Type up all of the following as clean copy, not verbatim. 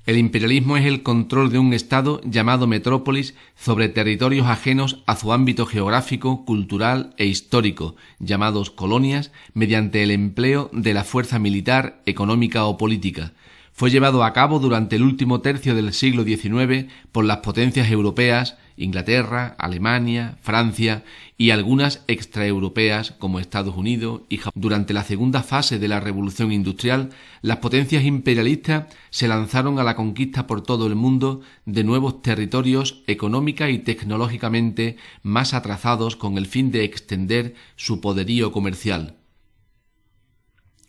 El imperialismo es el control de un Estado llamado metrópolis sobre territorios ajenos a su ámbito geográfico, cultural e histórico, llamados colonias, mediante el empleo de la fuerza militar, económica o política. Fue llevado a cabo durante el último tercio del siglo XIX por las potencias europeas, Inglaterra, Alemania, Francia y algunas extraeuropeas como Estados Unidos y Japón. Durante la segunda fase de la Revolución Industrial, las potencias imperialistas se lanzaron a la conquista por todo el mundo de nuevos territorios económica y tecnológicamente más atrasados con el fin de extender su poderío comercial.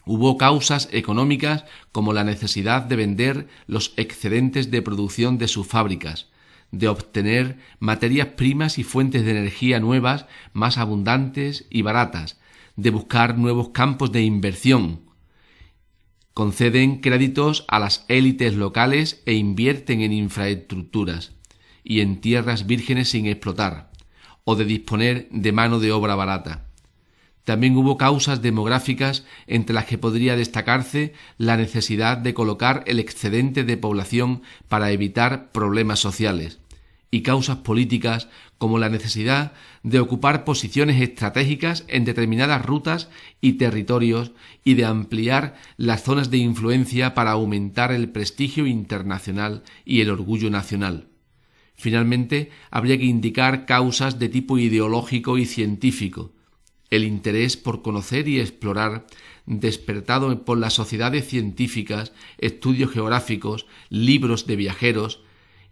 Hubo causas económicas como la necesidad de vender los excedentes de producción de sus fábricas, de obtener materias primas y fuentes de energía nuevas, más abundantes y baratas, de buscar nuevos campos de inversión. Conceden créditos a las élites locales e invierten en infraestructuras y en tierras vírgenes sin explotar, o de disponer de mano de obra barata. También hubo causas demográficas entre las que podría destacarse la necesidad de colocar el excedente de población para evitar problemas sociales, y causas políticas como la necesidad de ocupar posiciones estratégicas en determinadas rutas y territorios y de ampliar las zonas de influencia para aumentar el prestigio internacional y el orgullo nacional. Finalmente, habría que indicar causas de tipo ideológico y científico. El interés por conocer y explorar, despertado por las sociedades científicas, estudios geográficos, libros de viajeros,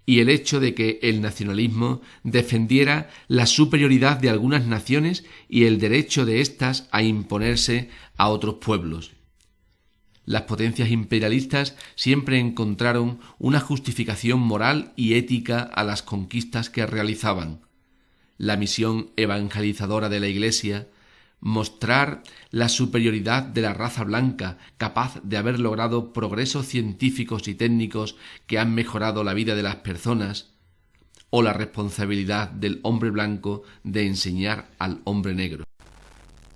y el hecho de que el nacionalismo defendiera la superioridad de algunas naciones y el derecho de éstas a imponerse a otros pueblos. Las potencias imperialistas siempre encontraron una justificación moral y ética a las conquistas que realizaban. La misión evangelizadora de la Iglesia, mostrar la superioridad de la raza blanca, capaz de haber logrado progresos científicos y técnicos que han mejorado la vida de las personas, o la responsabilidad del hombre blanco de enseñar al hombre negro.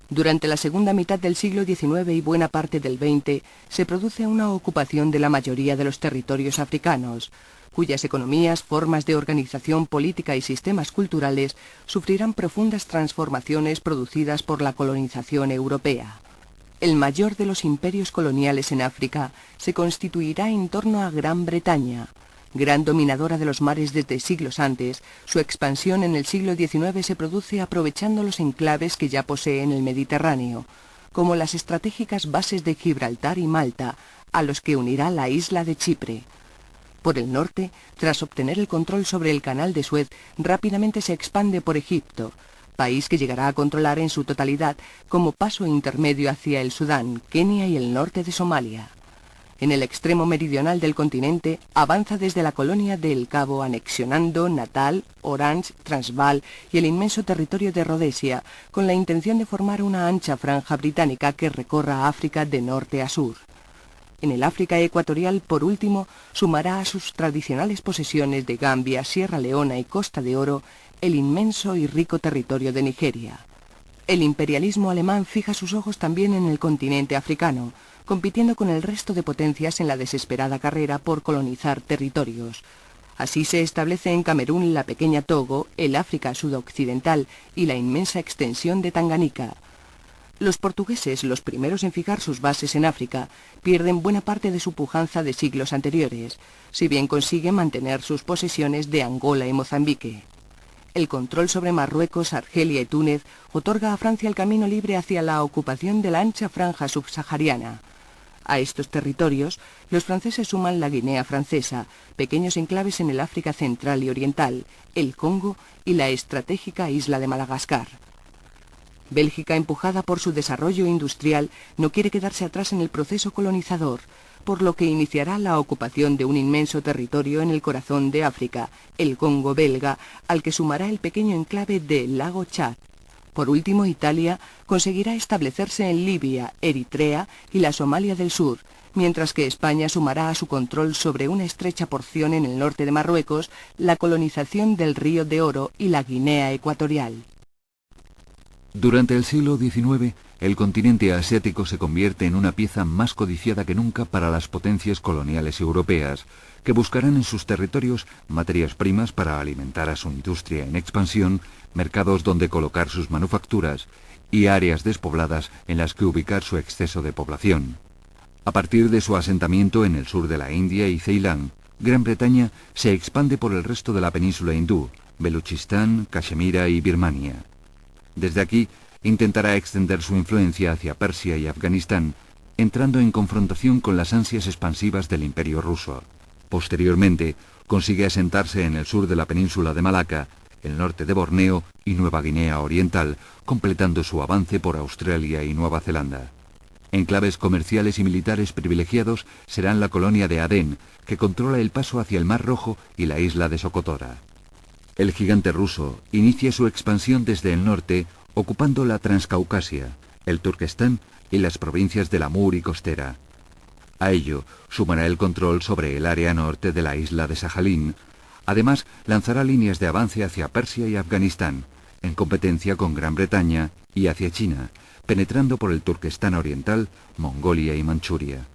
Durante la segunda mitad del siglo XIX y buena parte del XX se produce una ocupación de la mayoría de los territorios africanos, cuyas economías, formas de organización política y sistemas culturales sufrirán profundas transformaciones producidas por la colonización europea. El mayor de los imperios coloniales en África se constituirá en torno a Gran Bretaña. Gran dominadora de los mares desde siglos antes, su expansión en el siglo XIX se produce aprovechando los enclaves que ya posee en el Mediterráneo, como las estratégicas bases de Gibraltar y Malta, a los que unirá la isla de Chipre. Por el norte, tras obtener el control sobre el canal de Suez, rápidamente se expande por Egipto, país que llegará a controlar en su totalidad como paso intermedio hacia el Sudán, Kenia y el norte de Somalia. En el extremo meridional del continente, avanza desde la colonia de El Cabo anexionando Natal, Orange, Transvaal y el inmenso territorio de Rodesia, con la intención de formar una ancha franja británica que recorra África de norte a sur. En el África ecuatorial, por último, sumará a sus tradicionales posesiones de Gambia, Sierra Leona y Costa de Oro el inmenso y rico territorio de Nigeria. El imperialismo alemán fija sus ojos también en el continente africano, compitiendo con el resto de potencias en la desesperada carrera por colonizar territorios. Así se establece en Camerún la pequeña Togo, el África sudoccidental y la inmensa extensión de Tanganica. Los portugueses, los primeros en fijar sus bases en África, pierden buena parte de su pujanza de siglos anteriores, si bien consiguen mantener sus posesiones de Angola y Mozambique. El control sobre Marruecos, Argelia y Túnez otorga a Francia el camino libre hacia la ocupación de la ancha franja subsahariana. A estos territorios, los franceses suman la Guinea Francesa, pequeños enclaves en el África central y oriental, el Congo y la estratégica isla de Madagascar. Bélgica, empujada por su desarrollo industrial, no quiere quedarse atrás en el proceso colonizador, por lo que iniciará la ocupación de un inmenso territorio en el corazón de África, el Congo belga, al que sumará el pequeño enclave del lago Chad. Por último, Italia conseguirá establecerse en Libia, Eritrea y la Somalia del Sur, mientras que España sumará a su control sobre una estrecha porción en el norte de Marruecos la colonización del Río de Oro y la Guinea Ecuatorial. Durante el siglo XIX, el continente asiático se convierte en una pieza más codiciada que nunca para las potencias coloniales europeas, que buscarán en sus territorios materias primas para alimentar a su industria en expansión, mercados donde colocar sus manufacturas y áreas despobladas en las que ubicar su exceso de población. A partir de su asentamiento en el sur de la India y Ceilán, Gran Bretaña se expande por el resto de la península hindú, Beluchistán, Cachemira y Birmania. Desde aquí, intentará extender su influencia hacia Persia y Afganistán, entrando en confrontación con las ansias expansivas del Imperio ruso. Posteriormente, consigue asentarse en el sur de la península de Malaca, el norte de Borneo y Nueva Guinea Oriental, completando su avance por Australia y Nueva Zelanda. Enclaves comerciales y militares privilegiados serán la colonia de Adén, que controla el paso hacia el Mar Rojo y la isla de Socotora. El gigante ruso inicia su expansión desde el norte, ocupando la Transcaucasia, el Turquestán y las provincias del Amur y Costera. A ello sumará el control sobre el área norte de la isla de Sajalín. Además, lanzará líneas de avance hacia Persia y Afganistán, en competencia con Gran Bretaña, y hacia China, penetrando por el Turquestán oriental, Mongolia y Manchuria.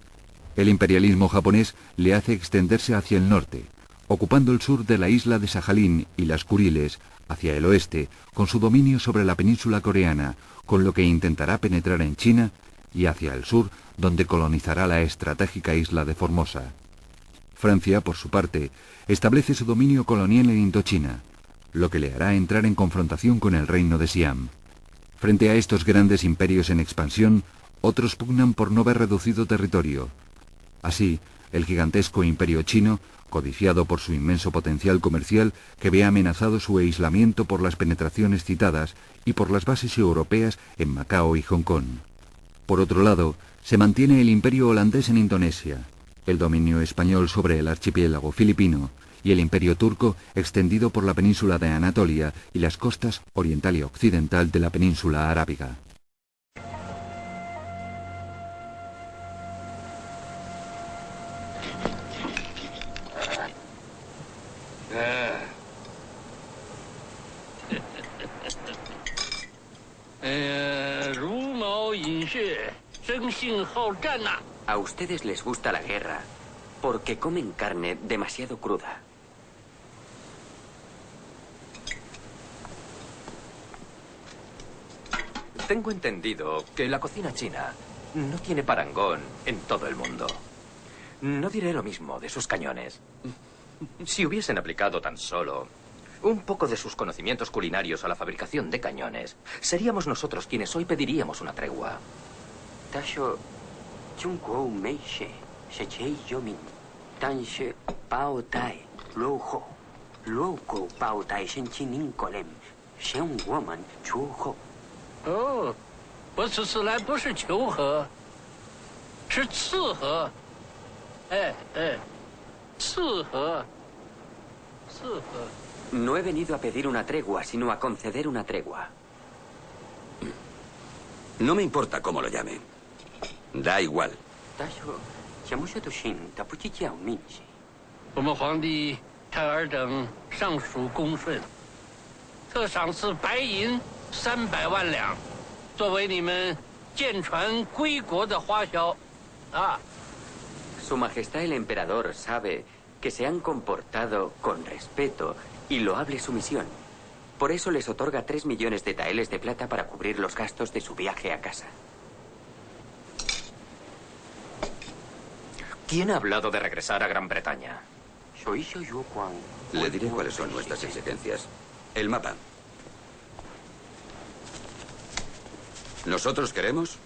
El imperialismo japonés le hace extenderse hacia el norte, ocupando el sur de la isla de Sajalín y las Kuriles, hacia el oeste, con su dominio sobre la península coreana, con lo que intentará penetrar en China, y hacia el sur, donde colonizará la estratégica isla de Formosa. Francia, por su parte, establece su dominio colonial en Indochina, lo que le hará entrar en confrontación con el reino de Siam. Frente a estos grandes imperios en expansión, otros pugnan por no ver reducido territorio. Así, el gigantesco imperio chino, codiciado por su inmenso potencial comercial, que ve amenazado su aislamiento por las penetraciones citadas y por las bases europeas en Macao y Hong Kong. Por otro lado, se mantiene el imperio holandés en Indonesia, el dominio español sobre el archipiélago filipino y el imperio turco extendido por la península de Anatolia y las costas oriental y occidental de la península arábiga. A ustedes les gusta la guerra porque comen carne demasiado cruda. Tengo entendido que la cocina china no tiene parangón en todo el mundo. No diré lo mismo de sus cañones. Si hubiesen aplicado tan solo un poco de sus conocimientos culinarios a la fabricación de cañones, seríamos nosotros quienes hoy pediríamos una tregua. Oh, 我此次来不是求和，是赐和。赐和，赐和。 No he venido a pedir una tregua, sino a conceder una tregua. No me importa cómo lo llame. Da igual. 我们皇帝差尔等上书恭顺，特赏赐白银300万两，作为你们舰船归国的花销。啊。 Su Majestad el Emperador sabe que se han comportado con respeto y loable sumisión. Por eso les otorga 3 millones de taeles de plata para cubrir los gastos de su viaje a casa. ¿Quién ha hablado de regresar a Gran Bretaña? Le diré cuáles son nuestras exigencias. El mapa. Nosotros queremos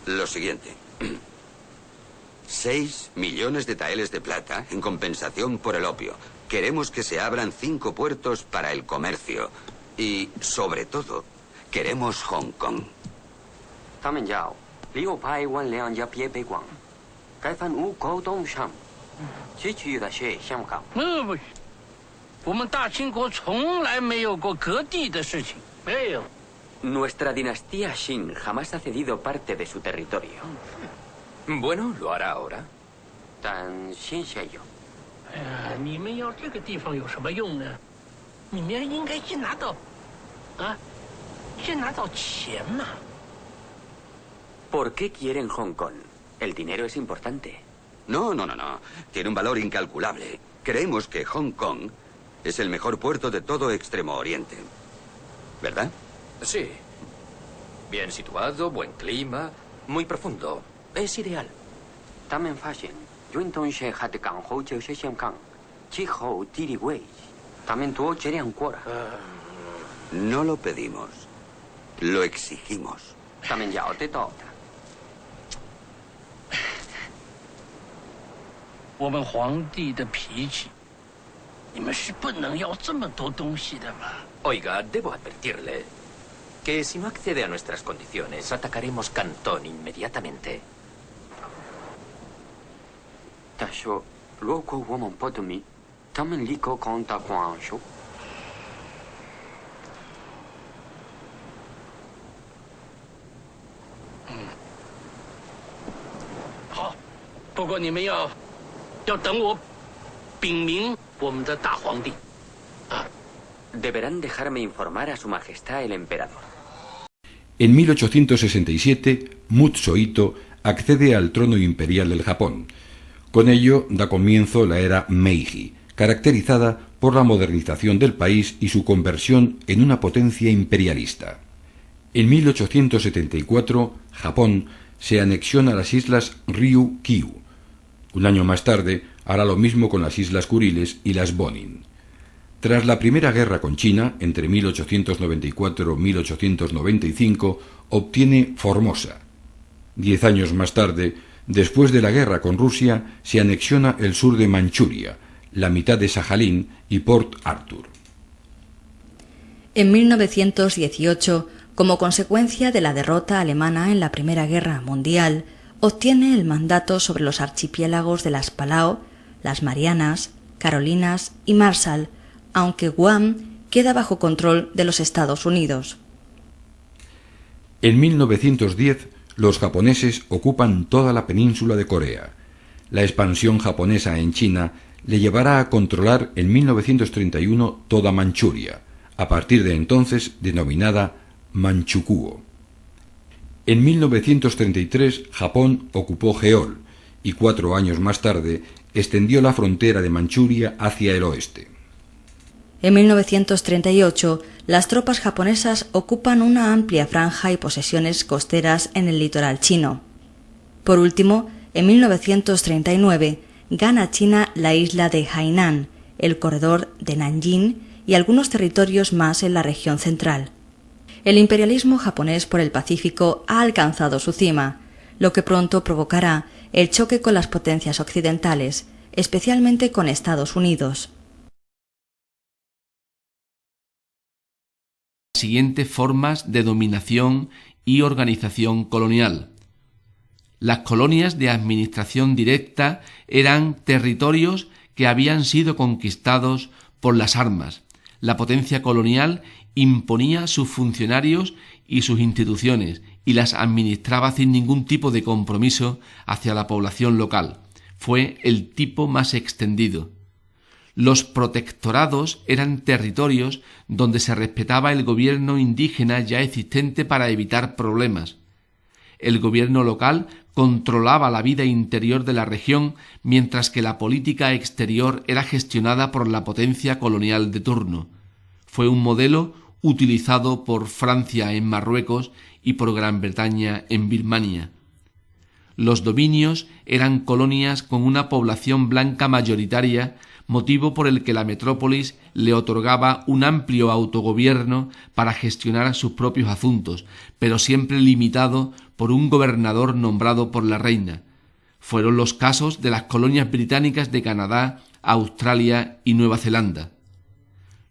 lo siguiente. 6 millones de taeles de plata en compensación por el opio. Queremos que se abran 5 puertos para el comercio. Y, sobre todo, queremos Hong Kong. Nuestra dinastía Qin jamás ha cedido parte de su territorio. Bueno, lo hará ahora. 你们要这个地方有什么用呢？你们应该先拿到 ¿Por qué quieren Hong Kong? El dinero es importante. No. Tiene un valor incalculable. Creemos que Hong Kong es el mejor puerto de todo Extremo Oriente. ¿Verdad? Sí. Bien situado, buen clima, muy profundo. Es ideal. No lo pedimos. Lo exigimos. Oiga, debo advertirle que si no accede a nuestras condiciones, atacaremos Cantón inmediatamente. Deberán dejarme informar a Su Majestad el Emperador. En 1867, Mutsuhito accede al trono imperial del Japón. Con ello da comienzo la era Meiji, caracterizada por la modernización del país y su conversión en una potencia imperialista. En 1874, Japón se anexiona a las islas Ryukyu. Un año más tarde, hará lo mismo con las Islas Kuriles y las Bonin. Tras la Primera Guerra con China, entre 1894 y 1895, obtiene Formosa. 10 años más tarde, después de la guerra con Rusia, se anexiona el sur de Manchuria, la mitad de Sajalín y Port Arthur. En 1918, como consecuencia de la derrota alemana en la Primera Guerra Mundial, obtiene el mandato sobre los archipiélagos de las Palau, las Marianas, Carolinas y Marshall, aunque Guam queda bajo control de los Estados Unidos. En 1910, los japoneses ocupan toda la península de Corea. La expansión japonesa en China le llevará a controlar en 1931 toda Manchuria, a partir de entonces denominada Manchukuo. En 1933, Japón ocupó Jeol y 4 años más tarde extendió la frontera de Manchuria hacia el oeste. En 1938, las tropas japonesas ocupan una amplia franja y posesiones costeras en el litoral chino. Por último, en 1939, gana China la isla de Hainan, el corredor de Nanjing y algunos territorios más en la región central. El imperialismo japonés por el Pacífico ha alcanzado su cima, lo que pronto provocará el choque con las potencias occidentales, especialmente con Estados Unidos. Siguientes formas de dominación y organización colonial. Las colonias de administración directa eran territorios que habían sido conquistados por las armas. La potencia colonial imponía sus funcionarios y sus instituciones y las administraba sin ningún tipo de compromiso hacia la población local. Fue el tipo más extendido. Los protectorados eran territorios donde se respetaba el gobierno indígena ya existente para evitar problemas. El gobierno local controlaba la vida interior de la región, mientras que la política exterior era gestionada por la potencia colonial de turno. Fue un modelo utilizado por Francia en Marruecos y por Gran Bretaña en Birmania. Los dominios eran colonias con una población blanca mayoritaria, motivo por el que la metrópolis le otorgaba un amplio autogobierno para gestionar sus propios asuntos, pero siempre limitado por un gobernador nombrado por la reina. Fueron los casos de las colonias británicas de Canadá, Australia y Nueva Zelanda.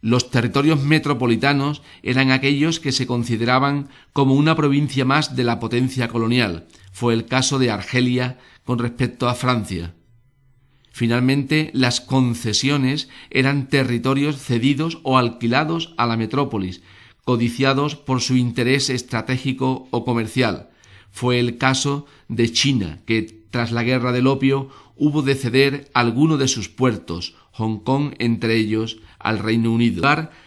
Los territorios metropolitanos eran aquellos que se consideraban como una provincia más de la potencia colonial. Fue el caso de Argelia con respecto a Francia. Finalmente, las concesiones eran territorios cedidos o alquilados a la metrópolis, codiciados por su interés estratégico o comercial. Fue el caso de China, que tras la Guerra del Opio hubo de ceder alguno de sus puertos, Hong Kong entre ellos, al Reino Unido.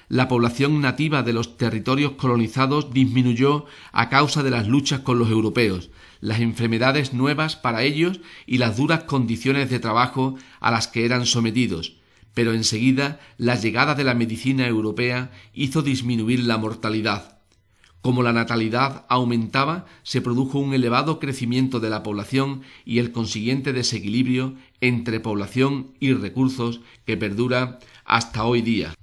La población nativa de los territorios colonizados disminuyó a causa de las luchas con los europeos, las enfermedades nuevas para ellos y las duras condiciones de trabajo a las que eran sometidos, pero enseguida la llegada de la medicina europea hizo disminuir la mortalidad. Como la natalidad aumentaba, se produjo un elevado crecimiento de la población y el consiguiente desequilibrio entre población y recursos que perdura hasta hoy día.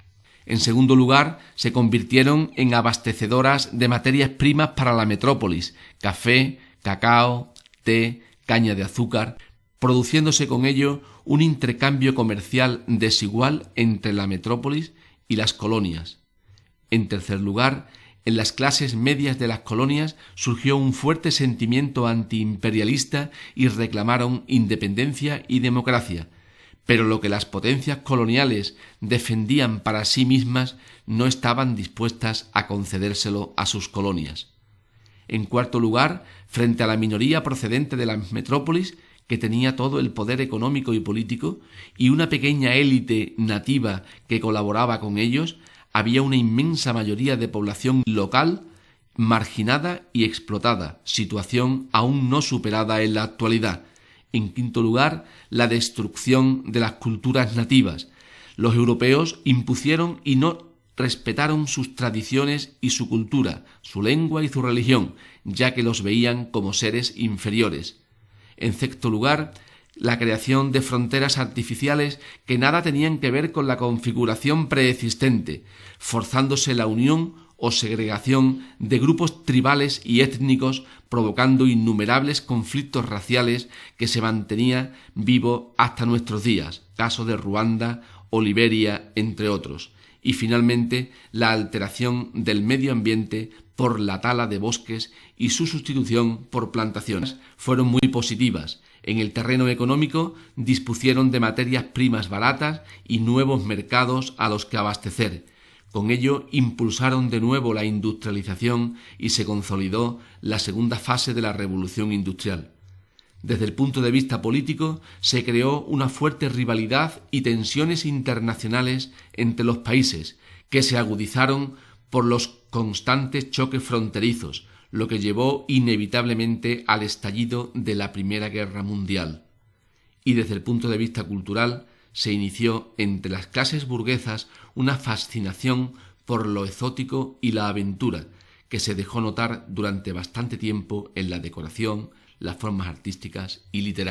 En segundo lugar, se convirtieron en abastecedoras de materias primas para la metrópolis: café, cacao, té, caña de azúcar, produciéndose con ello un intercambio comercial desigual entre la metrópolis y las colonias. En tercer lugar, en las clases medias de las colonias surgió un fuerte sentimiento antiimperialista y reclamaron independencia y democracia, pero lo que las potencias coloniales defendían para sí mismas no estaban dispuestas a concedérselo a sus colonias. En cuarto lugar, frente a la minoría procedente de las metrópolis, que tenía todo el poder económico y político, y una pequeña élite nativa que colaboraba con ellos, había una inmensa mayoría de población local marginada y explotada, situación aún no superada en la actualidad. En quinto lugar, la destrucción de las culturas nativas. Los europeos impusieron y no respetaron sus tradiciones y su cultura, su lengua y su religión, ya que los veían como seres inferiores. En sexto lugar, la creación de fronteras artificiales que nada tenían que ver con la configuración preexistente, forzándose la unión o segregación de grupos tribales y étnicos, provocando innumerables conflictos raciales que se mantenía vivo hasta nuestros días, caso de Ruanda o Liberia, entre otros. Y finalmente, la alteración del medio ambiente por la tala de bosques y su sustitución por plantaciones fueron muy positivas. En el terreno económico dispusieron de materias primas baratas y nuevos mercados a los que abastecer. Con ello impulsaron de nuevo la industrialización y se consolidó la segunda fase de la revolución industrial. Desde el punto de vista político, se creó una fuerte rivalidad y tensiones internacionales entre los países, que se agudizaron por los constantes choques fronterizos, lo que llevó inevitablemente al estallido de la Primera Guerra Mundial. Y desde el punto de vista cultural, se inició entre las clases burguesas una fascinación por lo exótico y la aventura, que se dejó notar durante bastante tiempo en la decoración, las formas artísticas y literarias.